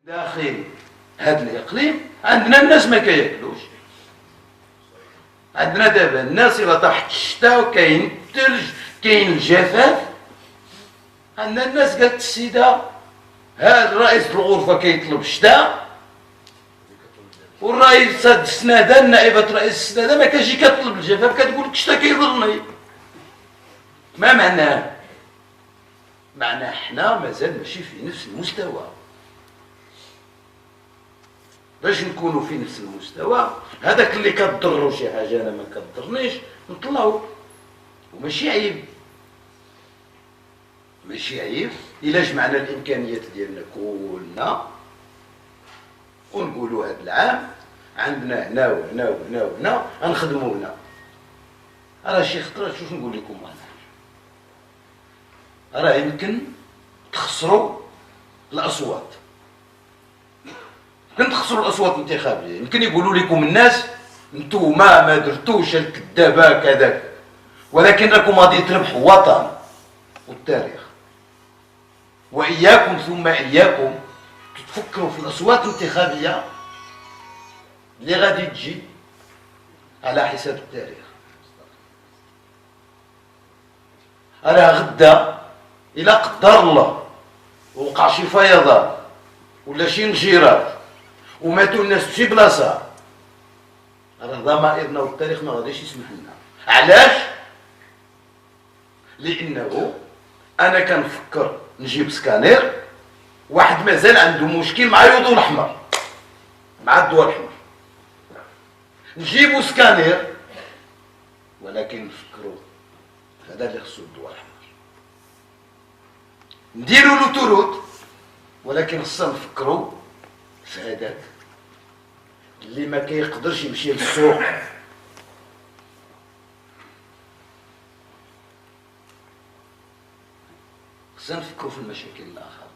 داخل هذا الاقليم عندنا الناس ما كياكلوش. عندنا دابا الناس الى تحت الشتاء وكاين الثلج كاين الجفاف. عندنا الناس قالت السيده هذا رئيس الغرفه كيطلب الشتاء، والرئيس السناده نائبه رئيس السناده ما كتجي كتطلب الجفاف، كتقول لك الشتاء كيضرني. ما معناه؟ معناه حنا مازال ماشي في نفس المستوى. باش نكونوا في نفس المستوى هذاك اللي كتضرو شي حاجه انا ما كتضرنيش نطلعو، وماشي عيب. ماشي عيب الا جمعنا الامكانيات ديالنا كلنا ونقولوا هذا العام عندنا هنا وهنا وهنا وهنا غنخدموا هنا. راه شي خطرات شوف نقول لكم انا راه يمكن تخسروا الاصوات، يمكن تخسروا الاصوات الانتخابيه، يمكن يقولوا لكم الناس انتم ما درتوش الكذابه كذا، ولكن راكم غادي تربحوا وطن والتاريخ. واياكم ثم اياكم تفكروا في الاصوات الانتخابيه اللي غادي تجي على حساب التاريخ. راه غدا الى قدر الله وقع شي فيضان ولا شي انجراد وماتوا الناس في شي بلاصه، راه ضمائرنا والتاريخ ما غاديش يسمح لنا. علاش؟ لانه انا كنفكر نجيب سكانير، واحد مازال عنده مشكل مع اليوضو الاحمر، مع الضوء الاحمر، نجيبو سكانير ولكن نفكروا هذا اللي خصو الضوء الاحمر. نديرو لوتوروت ولكن خصنا نفكروا في هذاك اللي ما كيقدرش يمشي للسوق. خصنا نفكروا في المشاكل الاخرى.